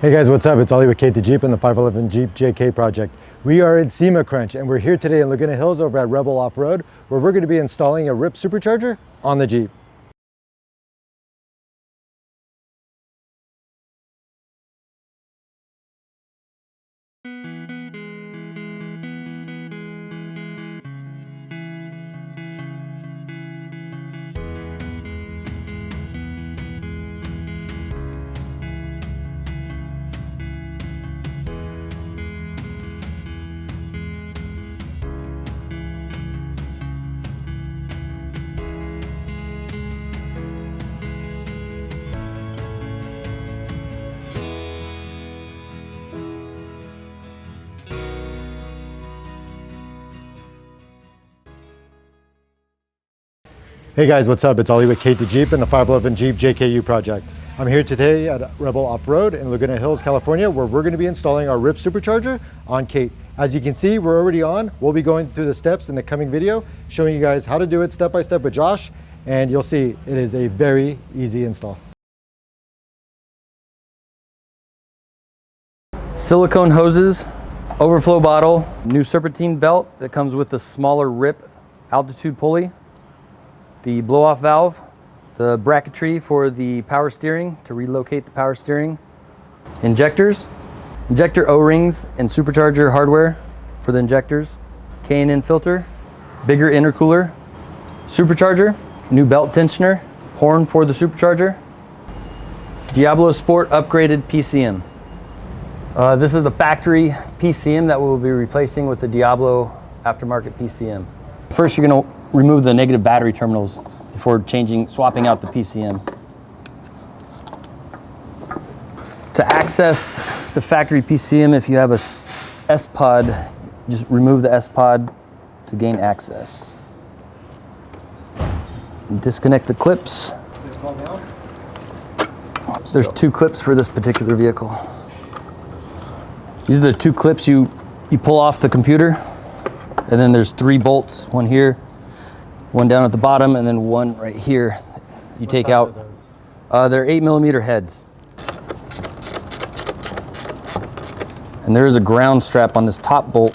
Hey guys, what's up? It's Ollie with Kate the Jeep and the 511 Jeep JK project. We are in SEMA Crunch and we're here today in Laguna Hills over at Rebel Offroad, where we're going to be installing a Ripp supercharger on the Jeep. Hey guys, what's up? It's Ollie with Kate the Jeep and the 511 Jeep JKU project. I'm here today at Rebel Offroad in Laguna Hills, California, where we're going to be installing our Ripp supercharger on Kate. As you can see, we're already on. We'll be going through the steps in the coming video, showing you guys how to do it step by step with Josh, and you'll see it is a very easy install. Silicone hoses, overflow bottle, new serpentine belt that comes with the smaller Ripp altitude pulley, the blow-off valve, the bracketry for the power steering to relocate the power steering, injectors, injector O-rings and supercharger hardware for the injectors, K&N filter, bigger intercooler, supercharger, new belt tensioner, horn for the supercharger, Diablo Sport upgraded PCM. This is the factory PCM that we'll be replacing with the Diablo aftermarket PCM. First, you're going to remove the negative battery terminals before swapping out the PCM. To access the factory PCM, if you have a S-pod, just remove the S-pod to gain access. Disconnect the clips. There's two clips for this particular vehicle. These are the two clips you pull off the computer, and then there's three bolts, one here, one down at the bottom, and then one right here you take out. They're 8mm heads. And there is a ground strap on this top bolt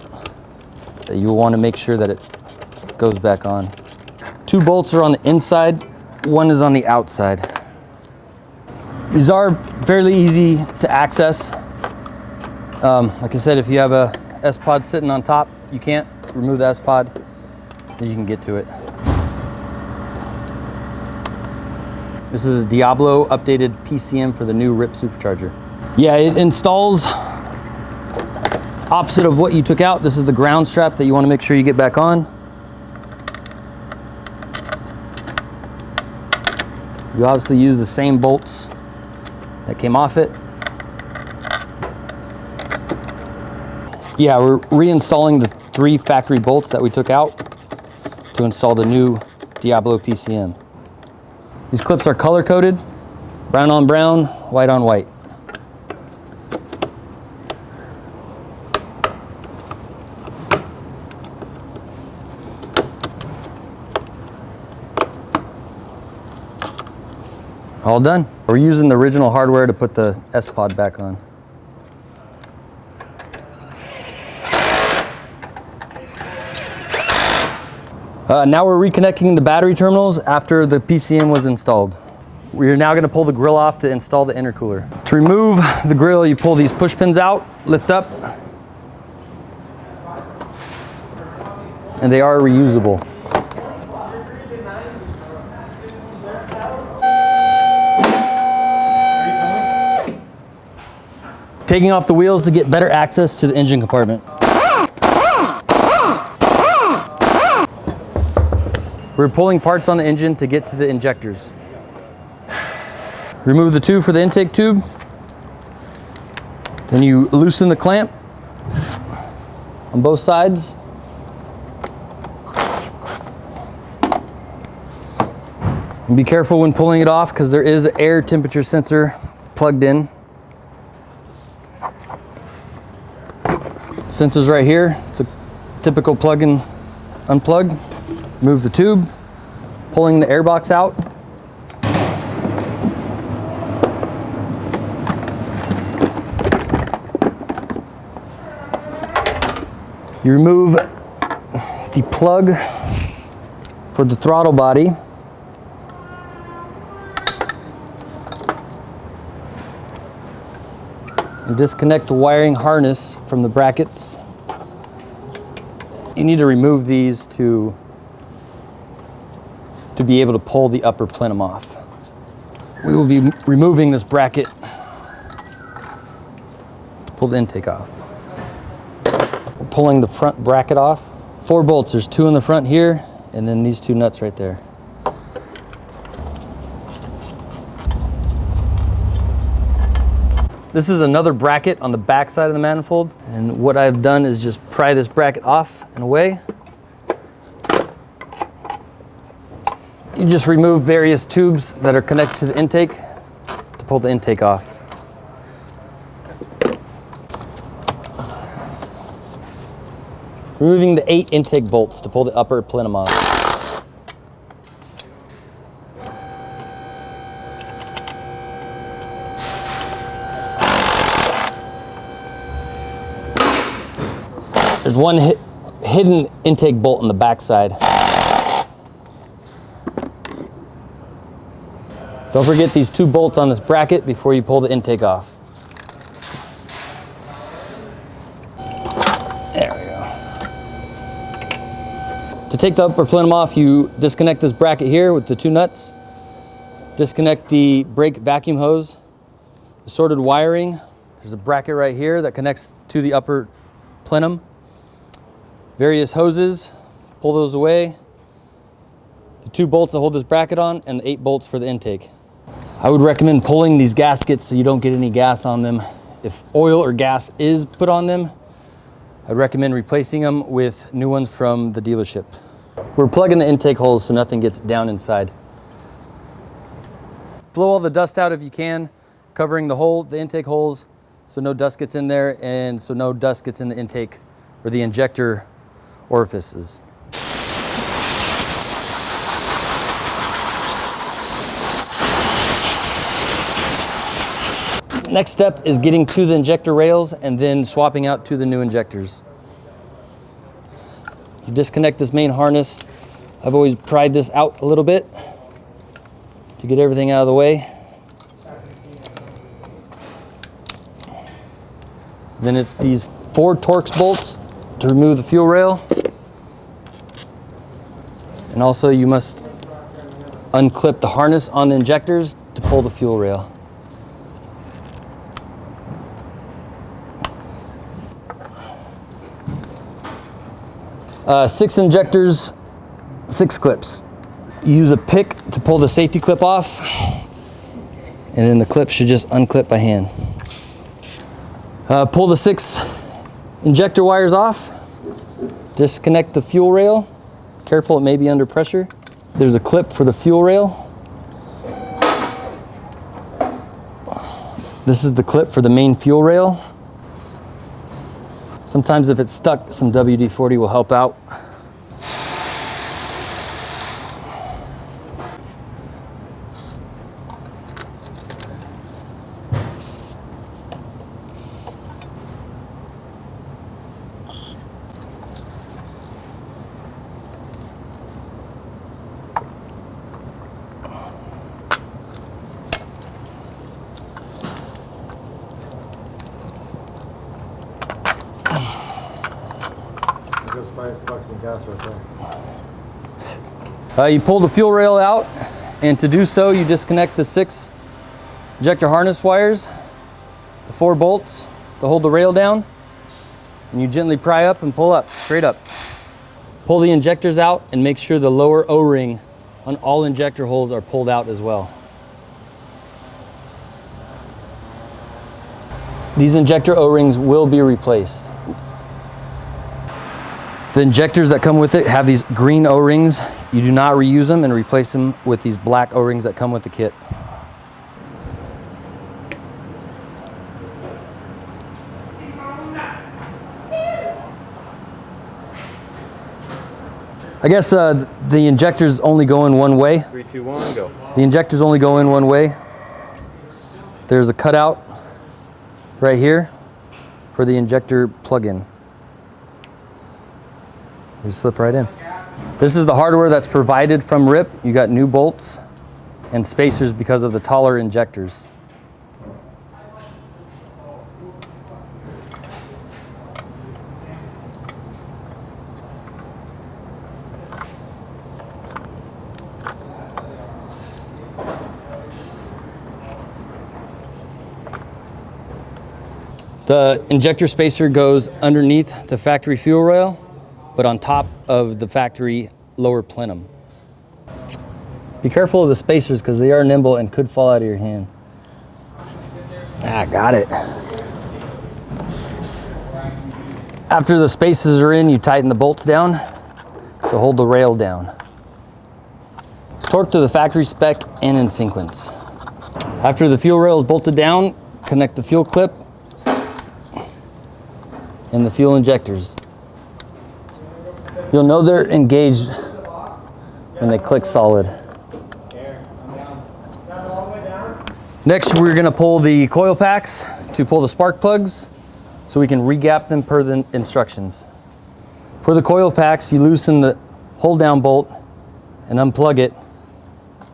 that you want to make sure that it goes back on. Two bolts are on the inside, one is on the outside. These are fairly easy to access. Like I said, if you have a S-pod sitting on top, you can't remove the S-pod, then you can get to it. This is the Diablo updated PCM for the new Ripp supercharger. Yeah, it installs opposite of what you took out. This is the ground strap that you want to make sure you get back on. You obviously use the same bolts that came off it. Yeah, we're reinstalling the three factory bolts that we took out to install the new Diablo PCM. These clips are color coded, brown on brown, white on white. All done. We're using the original hardware to put the S-pod back on. Now we're reconnecting the battery terminals after the PCM was installed. We are now going to pull the grill off to install the intercooler. To remove the grill, you pull these push pins out, lift up, and they are reusable. Taking off the wheels to get better access to the engine compartment. We're pulling parts on the engine to get to the injectors. Remove the tube for the intake tube. Then you loosen the clamp on both sides. And be careful when pulling it off because there is an air temperature sensor plugged in. Sensor's right here. It's a typical plug and unplug. Move the tube, pulling the air box out. You remove the plug for the throttle body. And disconnect the wiring harness from the brackets. You need to remove these to be able to pull the upper plenum off. We will be removing this bracket to pull the intake off. We're pulling the front bracket off. 4 bolts, there's 2 in the front here, and then these 2 nuts right there. This is another bracket on the back side of the manifold, and what I've done is just pry this bracket off and away. You just remove various tubes that are connected to the intake to pull the intake off. Removing the 8 intake bolts to pull the upper plenum off. There's one hidden intake bolt on the back side. Don't forget these 2 bolts on this bracket before you pull the intake off. There we go. To take the upper plenum off, you disconnect this bracket here with the 2 nuts. Disconnect the brake vacuum hose, assorted wiring. There's a bracket right here that connects to the upper plenum. Various hoses, pull those away. The 2 bolts that hold this bracket on, and the 8 bolts for the intake. I would recommend pulling these gaskets so you don't get any gas on them. If oil or gas is put on them, I'd recommend replacing them with new ones from the dealership. We're plugging the intake holes so nothing gets down inside. Blow all the dust out if you can, covering the intake holes so no dust gets in there and so no dust gets in the intake or the injector orifices. Next step is getting to the injector rails and then swapping out to the new injectors. You disconnect this main harness. I've always pried this out a little bit to get everything out of the way. Then it's these 4 Torx bolts to remove the fuel rail. And also you must unclip the harness on the injectors to pull the fuel rail. 6 injectors, 6 clips. Use a pick to pull the safety clip off, and then the clip should just unclip by hand. Pull the 6 injector wires off. Disconnect the fuel rail. Careful, it may be under pressure. There's a clip for the fuel rail. This is the clip for the main fuel rail. Sometimes if it's stuck, some WD-40 will help out. $5 in gas right there. You pull the fuel rail out, and to do so, you disconnect the 6 injector harness wires, the 4 bolts to hold the rail down, and you gently pry up and pull up, straight up. Pull the injectors out and make sure the lower O-ring on all injector holes are pulled out as well. These injector O-rings will be replaced. The injectors that come with it have these green O-rings. You do not reuse them and replace them with these black O-rings that come with the kit. I guess the injectors only go in one way. 3, 2, 1, go. The injectors only go in one way. There's a cutout right here for the injector plug-in. You just slip right in. This is the hardware that's provided from Ripp. You got new bolts and spacers because of the taller injectors. The injector spacer goes underneath the factory fuel rail, but on top of the factory lower plenum. Be careful of the spacers because they are nimble and could fall out of your hand. Ah, got it. After the spacers are in, you tighten the bolts down to hold the rail down. Torque to the factory spec and in sequence. After the fuel rail is bolted down, connect the fuel clip and the fuel injectors. You'll know they're engaged when they click solid. Next, we're gonna pull the coil packs to pull the spark plugs so we can re-gap them per the instructions. For the coil packs, you loosen the hold down bolt and unplug it.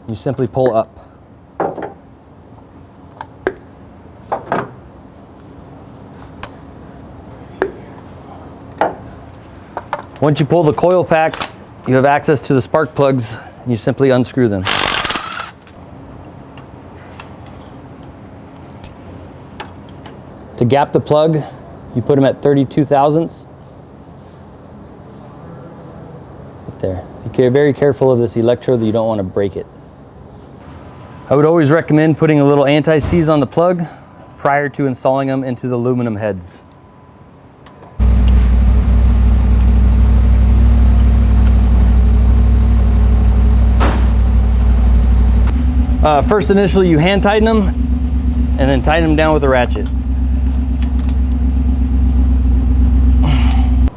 You simply pull up. Once you pull the coil packs, you have access to the spark plugs, and you simply unscrew them. To gap the plug, you put them at 32 thousandths. Right there. Be very careful of this electrode that you don't want to break it. I would always recommend putting a little anti-seize on the plug prior to installing them into the aluminum heads. First, initially, you hand tighten them and then tighten them down with a ratchet.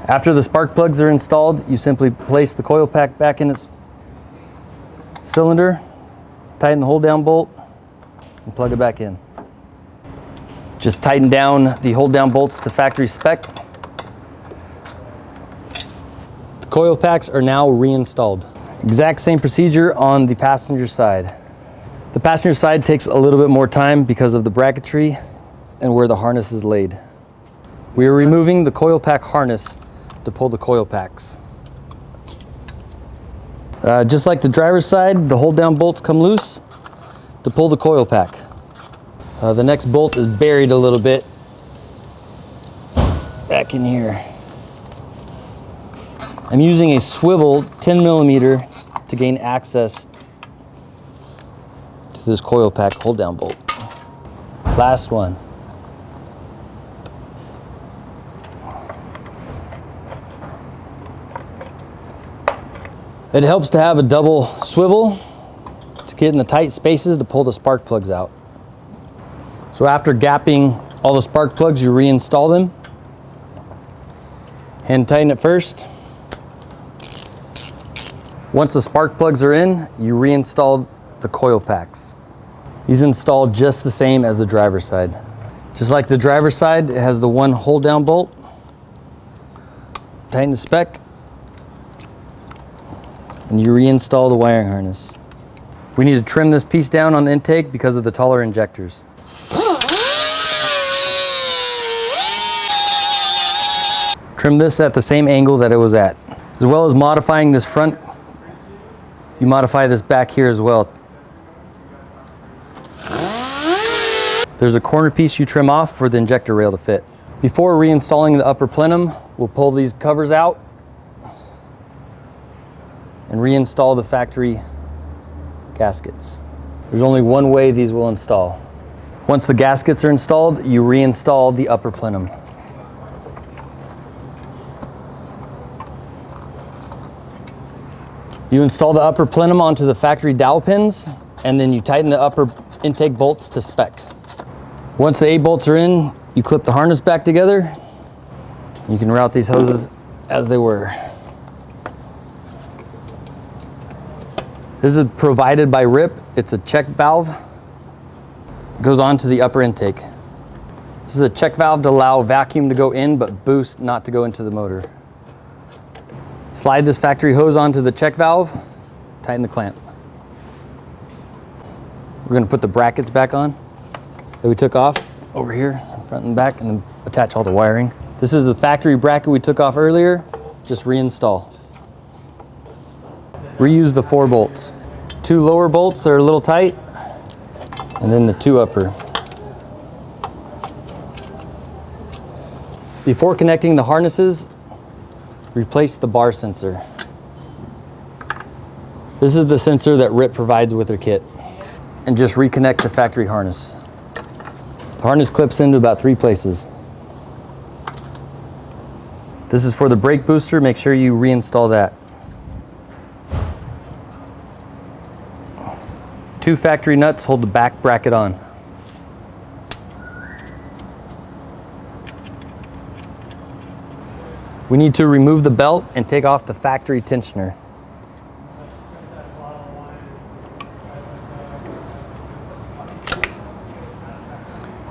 After the spark plugs are installed, you simply place the coil pack back in its cylinder, tighten the hold down bolt, and plug it back in. Just tighten down the hold down bolts to factory spec. The coil packs are now reinstalled. Exact same procedure on the passenger side. The passenger side takes a little bit more time because of the bracketry and where the harness is laid. We are removing the coil pack harness to pull the coil packs. Just like the driver's side, the hold down bolts come loose to pull the coil pack. The next bolt is buried a little bit back in here. I'm using a swivel 10 millimeter to gain access to this coil pack hold down bolt. Last one. It helps to have a double swivel to get in the tight spaces to pull the spark plugs out. So after gapping all the spark plugs, you reinstall them. Hand tighten it first. Once the spark plugs are in, you reinstall the coil packs. These install just the same as the driver's side. Just like the driver's side, it has the one hold down bolt. Tighten the spec, and you reinstall the wiring harness. We need to trim this piece down on the intake because of the taller injectors. Trim this at the same angle that it was at. As well as modifying this front, you modify this back here as well. There's a corner piece you trim off for the injector rail to fit. Before reinstalling the upper plenum, we'll pull these covers out and reinstall the factory gaskets. There's only one way these will install. Once the gaskets are installed, you reinstall the upper plenum. You install the upper plenum onto the factory dowel pins, and then you tighten the upper intake bolts to spec. Once the 8 bolts are in, you clip the harness back together. You can route these hoses as they were. This is provided by Ripp. It's a check valve. It goes on to the upper intake. This is a check valve to allow vacuum to go in, but boost not to go into the motor. Slide this factory hose onto the check valve, tighten the clamp. We're going to put the brackets back on that we took off over here, front and back, and then attach all the wiring. This is the factory bracket we took off earlier, just reinstall. Reuse the 4 bolts. 2 lower bolts are a little tight, and then the 2 upper. Before connecting the harnesses, replace the bar sensor. This is the sensor that Ripp provides with their kit. And just reconnect the factory harness. The harness clips into about 3 places. This is for the brake booster. Make sure you reinstall that. 2 factory nuts hold the back bracket on. We need to remove the belt and take off the factory tensioner.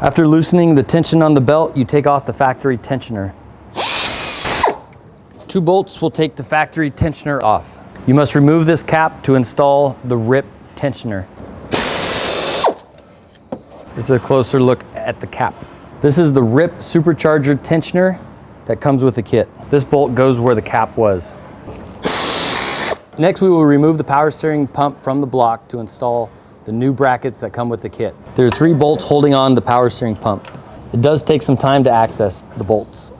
After loosening the tension on the belt, you take off the factory tensioner. 2 bolts will take the factory tensioner off. You must remove this cap to install the Ripp tensioner. This is a closer look at the cap. This is the Ripp Supercharger tensioner that comes with the kit. This bolt goes where the cap was. Next, we will remove the power steering pump from the block to install the new brackets that come with the kit. There are 3 bolts holding on the power steering pump. It does take some time to access the bolts.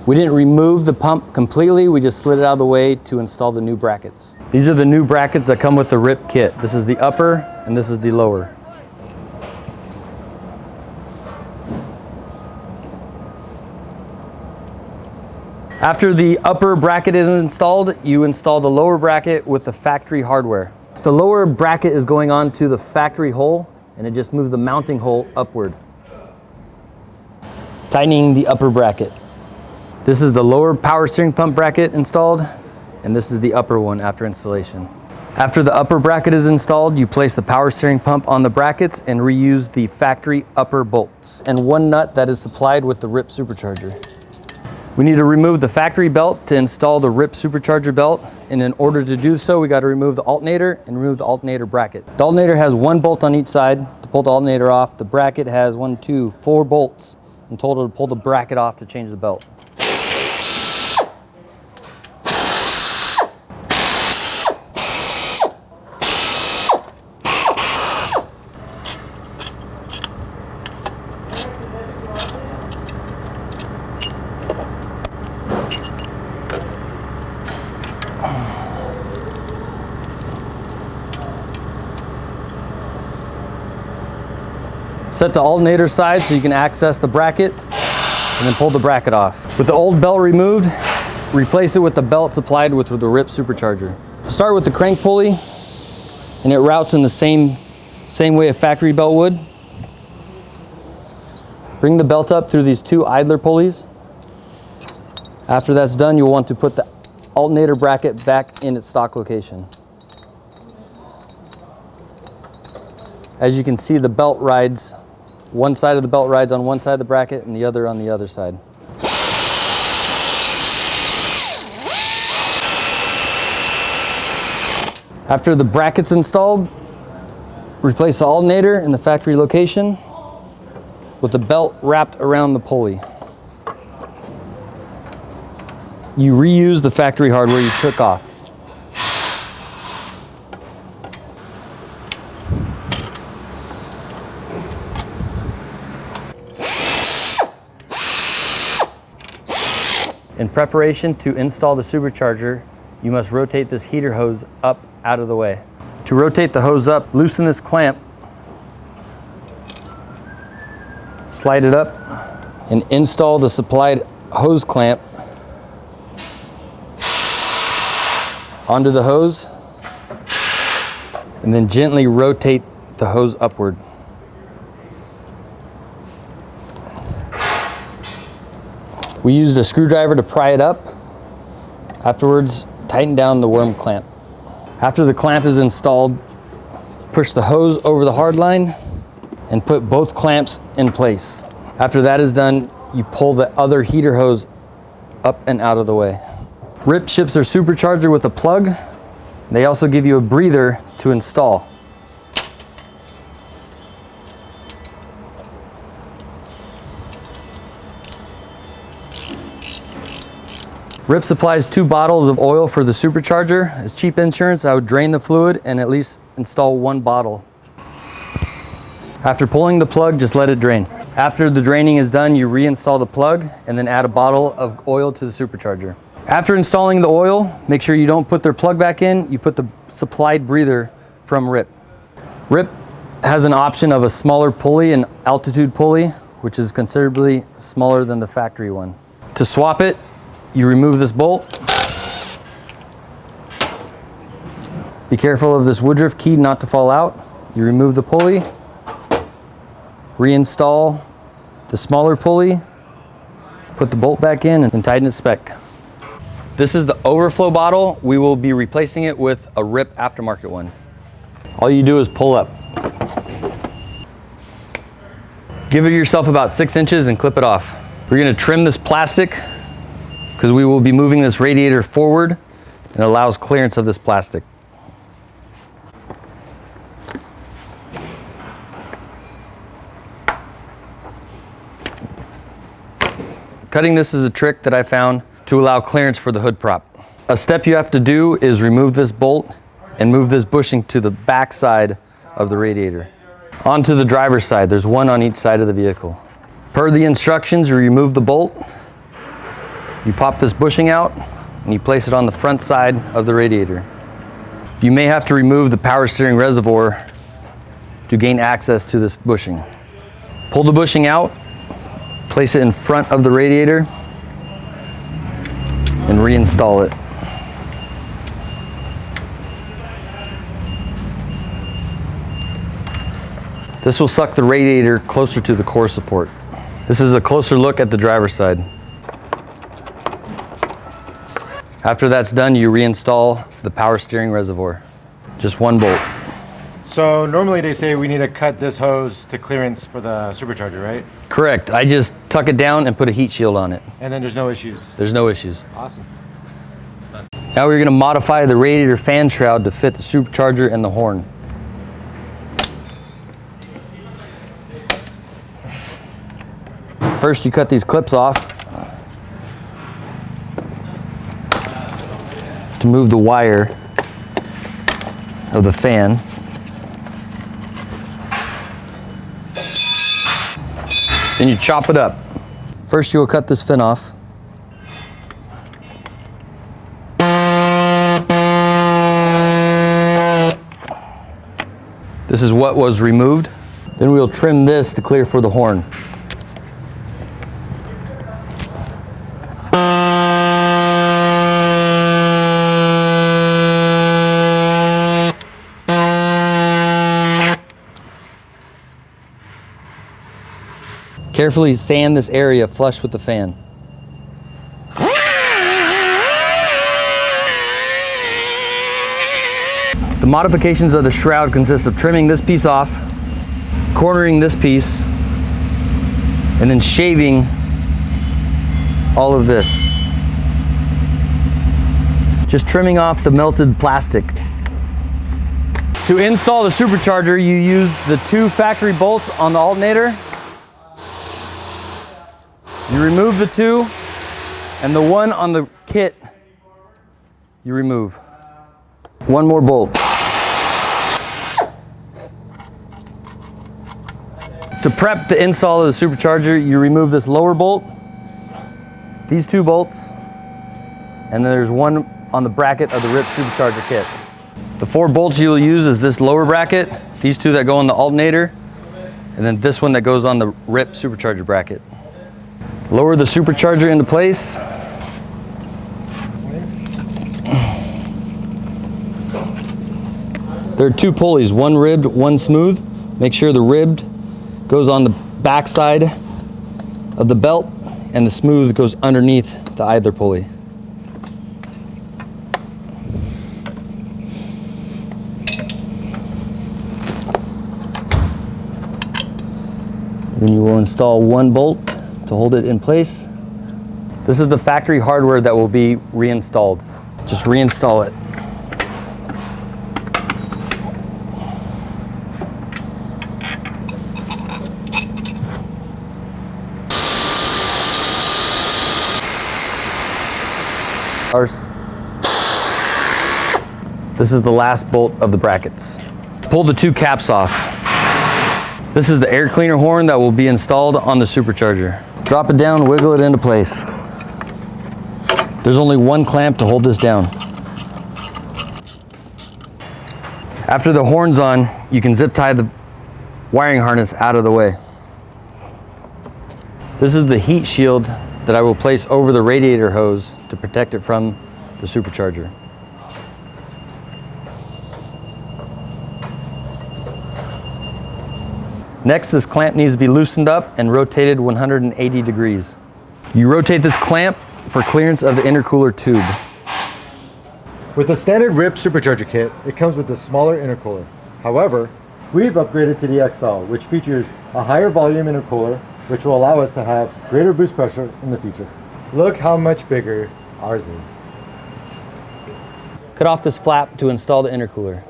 We didn't remove the pump completely, we just slid it out of the way to install the new brackets. These are the new brackets that come with the Ripp kit. This is the upper and this is the lower. After the upper bracket is installed, you install the lower bracket with the factory hardware. The lower bracket is going on to the factory hole, and it just moves the mounting hole upward. Tightening the upper bracket. This is the lower power steering pump bracket installed, and this is the upper one after installation. After the upper bracket is installed, you place the power steering pump on the brackets and reuse the factory upper bolts and 1 nut that is supplied with the Ripp Supercharger. We need to remove the factory belt to install the Ripp Supercharger belt, and in order to do so, we got to remove the alternator and remove the alternator bracket. The alternator has 1 bolt on each side to pull the alternator off. The bracket has 1, 2, 4 bolts in total to pull the bracket off to change the belt. Set the alternator side so you can access the bracket and then pull the bracket off. With the old belt removed, replace it with the belt supplied with the Ripp Supercharger. Start with the crank pulley and it routes in the same way a factory belt would. Bring the belt up through these 2 idler pulleys. After that's done, you'll want to put the alternator bracket back in its stock location. As you can see, the belt rides, one side of the belt rides on one side of the bracket and the other on the other side. After the bracket's installed, replace the alternator in the factory location with the belt wrapped around the pulley. You reuse the factory hardware you took off. In preparation to install the supercharger, you must rotate this heater hose up out of the way. To rotate the hose up, loosen this clamp, slide it up, and install the supplied hose clamp onto the hose, and then gently rotate the hose upward. We used a screwdriver to pry it up. Afterwards, tighten down the worm clamp. After the clamp is installed, push the hose over the hard line and put both clamps in place. After that is done, you pull the other heater hose up and out of the way. Ripp ships their supercharger with a plug. They also give you a breather to install. Ripp supplies 2 bottles of oil for the supercharger. As cheap insurance, I would drain the fluid and at least install 1 bottle. After pulling the plug, just let it drain. After the draining is done, you reinstall the plug and then add a bottle of oil to the supercharger. After installing the oil, make sure you don't put their plug back in, you put the supplied breather from Ripp. Ripp has an option of a smaller pulley, an altitude pulley, which is considerably smaller than the factory one. To swap it, you remove this bolt. Be careful of this woodruff key not to fall out. You remove the pulley, reinstall the smaller pulley, put the bolt back in and tighten it spec. This is the overflow bottle. We will be replacing it with a Ripp aftermarket one. All you do is pull up. Give it yourself about 6 inches and clip it off. We're gonna trim this plastic because we will be moving this radiator forward and allows clearance of this plastic. Cutting this is a trick that I found to allow clearance for the hood prop. A step you have to do is remove this bolt and move this bushing to the back side of the radiator. Onto the driver's side, there's one on each side of the vehicle. Per the instructions, you remove the bolt, you pop this bushing out, and you place it on the front side of the radiator. You may have to remove the power steering reservoir to gain access to this bushing. Pull the bushing out, place it in front of the radiator, and reinstall it. This will suck the radiator closer to the core support. This is a closer look at the driver's side. After that's done, you reinstall the power steering reservoir. Just 1 bolt. So normally they say we need to cut this hose to clearance for the supercharger, right? Correct. I just tuck it down and put a heat shield on it. And then there's no issues. There's no issues. Awesome. Now we're going to modify the radiator fan shroud to fit the supercharger and the horn. First, you cut these clips off to move the wire of the fan. Then you chop it up. First, you will cut this fin off. This is what was removed. Then we'll trim this to clear for the horn. Carefully sand this area flush with the fan. The modifications of the shroud consist of trimming this piece off, cornering this piece, and then shaving all of this. Just trimming off the melted plastic. To install the supercharger, you use the 2 factory bolts on the alternator. You remove the 2, and the 1 on the kit, you remove. 1 more bolt. To prep the install of the supercharger, you remove this lower bolt, these 2 bolts, and then there's 1 on the bracket of the Ripp supercharger kit. The 4 bolts you'll use is this lower bracket, these 2 that go on the alternator, and then this one that goes on the Ripp supercharger bracket. Lower the supercharger into place. There are 2 pulleys, 1 ribbed, 1 smooth. Make sure the ribbed goes on the back side of the belt and the smooth goes underneath the idler pulley. Then you will install 1 bolt to hold it in place. This is the factory hardware that will be reinstalled. Just reinstall it. This is the last bolt of the brackets. Pull the two caps off. This is the air cleaner horn that will be installed on the supercharger. Drop it down, wiggle it into place. There's only one clamp to hold this down. After the horn's on, you can zip tie the wiring harness out of the way. This is the heat shield that I will place over the radiator hose to protect it from the supercharger. Next, this clamp needs to be loosened up and rotated 180 degrees. You rotate this clamp for clearance of the intercooler tube. With the standard Ripp supercharger kit, it comes with a smaller intercooler. However, we've upgraded to the XL, which features a higher volume intercooler, which will allow us to have greater boost pressure in the future. Look how much bigger ours is. Cut off this flap to install the intercooler.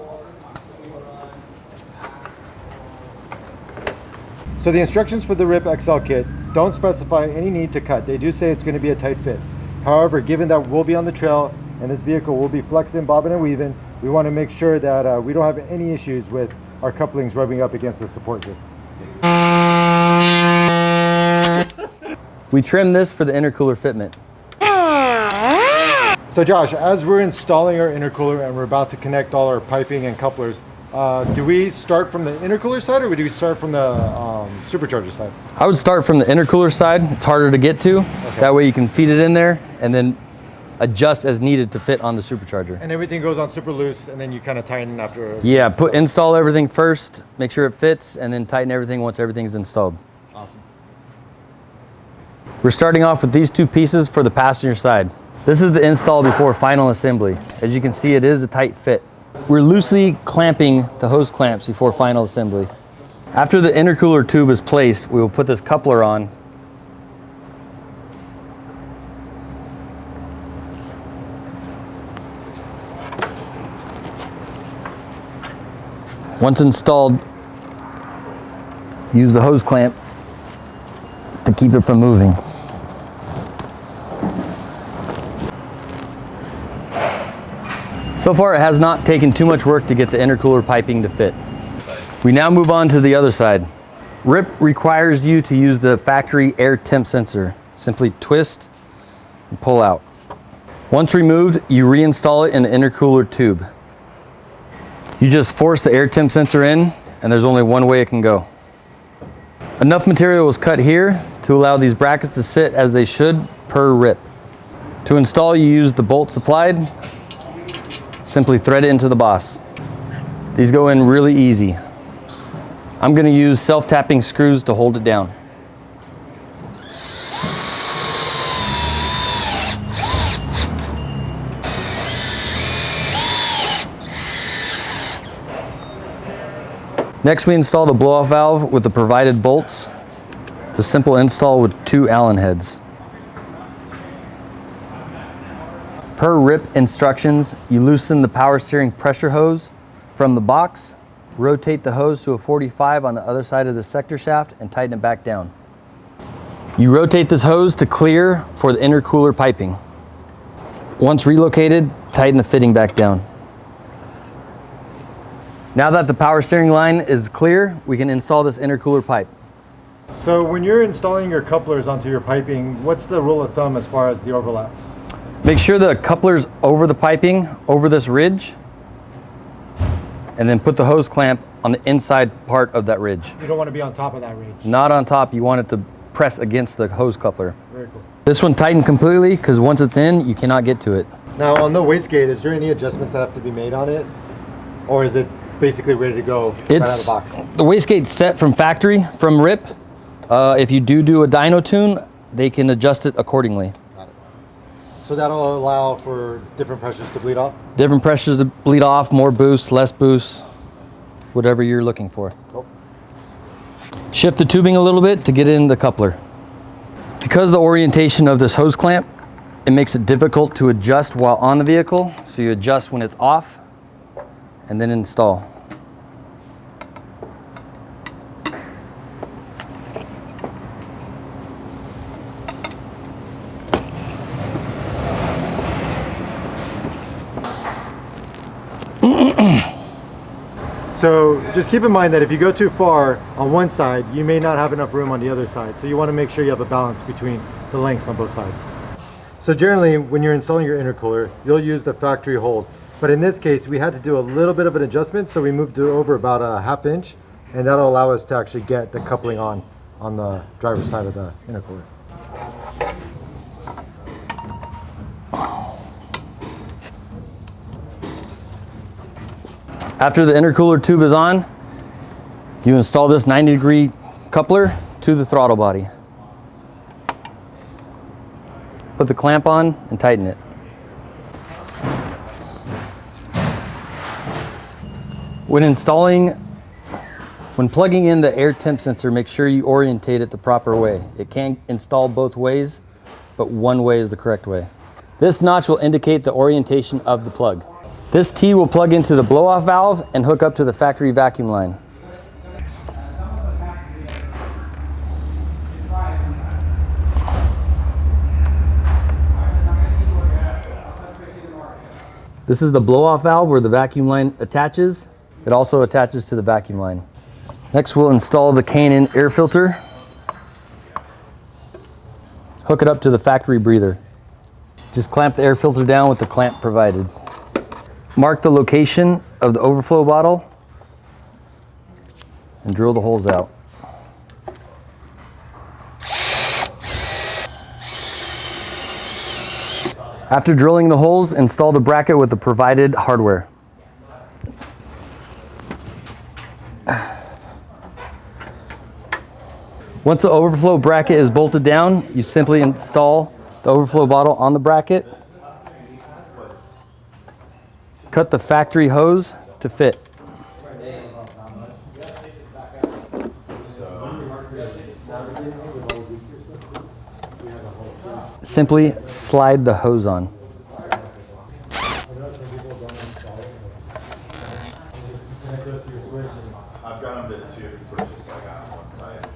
So the instructions for the Ripp XL kit don't specify any need to cut. They do say it's going to be a tight fit. However, given that we'll be on the trail and this vehicle will be flexing, bobbing and weaving, we want to make sure that we don't have any issues with our couplings rubbing up against the support grid. We trimmed this for the intercooler fitment. So Josh, as we're installing our intercooler and we're about to connect all our piping and couplers, do we start from the intercooler side or do we start from the supercharger side? I would start from the intercooler side. It's harder to get to. Okay. That way you can feed it in there and then adjust as needed to fit on the supercharger. And everything goes on super loose and then you kind of tighten after. Yeah, install everything first, make sure it fits, and then tighten everything once everything's installed. Awesome. We're starting off with these two pieces for the passenger side. This is the install before final assembly. As you can see, it is a tight fit. We're loosely clamping the hose clamps before final assembly. After the intercooler tube is placed, we will put this coupler on. Once installed, use the hose clamp to keep it from moving. So far, it has not taken too much work to get the intercooler piping to fit. We now move on to the other side. Ripp requires you to use the factory air temp sensor. Simply twist and pull out. Once removed, you reinstall it in the intercooler tube. You just force the air temp sensor in, and there's only one way it can go. Enough material was cut here to allow these brackets to sit as they should per Ripp. To install, you use the bolt supplied. Simply thread it into the boss. These go in really easy. I'm going to use self-tapping screws to hold it down. Next, we install the blow-off valve with the provided bolts. It's a simple install with 2 Allen heads. Per Ripp instructions, you loosen the power steering pressure hose from the box, rotate the hose to a 45 on the other side of the sector shaft, and tighten it back down. You rotate this hose to clear for the intercooler piping. Once relocated, tighten the fitting back down. Now that the power steering line is clear, we can install this intercooler pipe. So when you're installing your couplers onto your piping, what's the rule of thumb as far as the overlap? Make sure the coupler's over the piping, over this ridge, and then put the hose clamp on the inside part of that ridge. You don't want to be on top of that ridge. Not on top, you want it to press against the hose coupler. Very cool. This one tightened completely because once it's in, you cannot get to it. Now on the wastegate, is there any adjustments that have to be made on it? Or is it basically ready to go right out of the box? The wastegate's set from factory, from Ripp. If you do a dyno tune, they can adjust it accordingly. Got it. So that'll allow for different pressures to bleed off? Different pressures to bleed off, more boost, less boost, whatever you're looking for. Cool. Shift the tubing a little bit to get in the coupler. Because the orientation of this hose clamp, it makes it difficult to adjust while on the vehicle. So you adjust when it's off and then install. So just keep in mind that if you go too far on one side, you may not have enough room on the other side. So you want to make sure you have a balance between the lengths on both sides. So generally, when you're installing your intercooler, you'll use the factory holes. But in this case, we had to do a little bit of an adjustment. So we moved it over about a ½ inch, and that'll allow us to actually get the coupling on the driver's side of the intercooler. After the intercooler tube is on, you install this 90-degree coupler to the throttle body. Put the clamp on and tighten it. When plugging in the air temp sensor, make sure you orientate it the proper way. It can install both ways, but one way is the correct way. This notch will indicate the orientation of the plug. This T will plug into the blow-off valve and hook up to the factory vacuum line. This is the blow-off valve where the vacuum line attaches. It also attaches to the vacuum line. Next, we'll install the K&N air filter. Hook it up to the factory breather. Just clamp the air filter down with the clamp provided. Mark the location of the overflow bottle and drill the holes out. After drilling the holes, install the bracket with the provided hardware. Once the overflow bracket is bolted down, you simply install the overflow bottle on the bracket. Cut the factory hose to fit. Simply slide the hose on. I've got them to 2 different switches, so I got them on one side.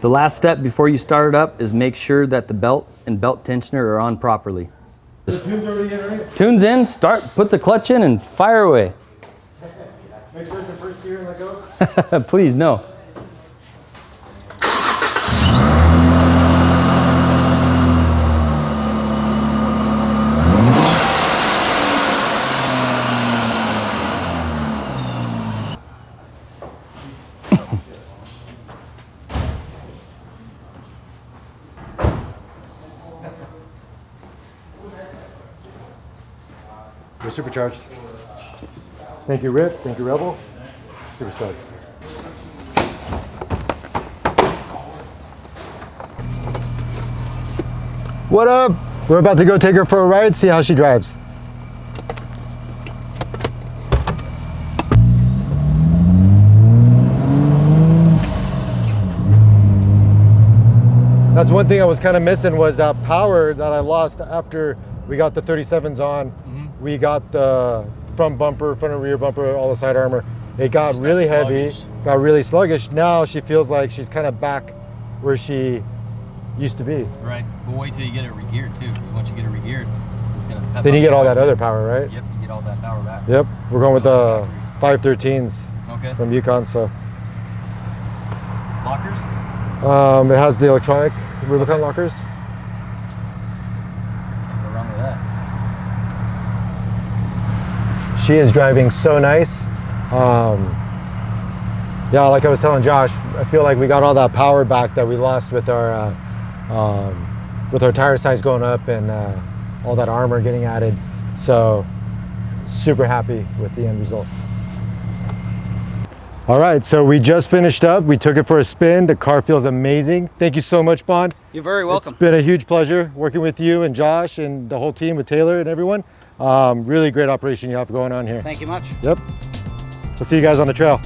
The last step before you start it up is make sure that the belt and belt tensioner are on properly. The tune's already in, right? Tune's in, put the clutch in and fire away. Make sure it's in first gear and let go. Please, no. We're supercharged. Thank you, Ripp. Thank you, Rebel. Supercharged. What up? We're about to go take her for a ride, see how she drives. That's one thing I was kind of missing, was that power that I lost after we got the 37s on. We got the front bumper, front and rear bumper, all the side armor. It got really heavy, got really sluggish. Now she feels like she's kind of back where she used to be. Right, but wait till you get it regeared too, because once you get it regeared, it's gonna pep Then you up get all that bit. other power, right? Yep, you get all that power back. Yep, we're going with the 513s Okay. from Yukon, so. Lockers? It has the electronic Rubicon lockers. Can't go wrong with that. She is driving so nice. Yeah, like I was telling Josh, I feel like we got all that power back that we lost with our tire size going up and all that armor getting added. So super happy with the end result. All right, so we just finished up. We took it for a spin. The car feels amazing. Thank you so much, Bond. You're very welcome. It's been a huge pleasure working with you and Josh and the whole team with Taylor and everyone. Really great operation you have going on here. Thank you much. Yep. We'll see you guys on the trail.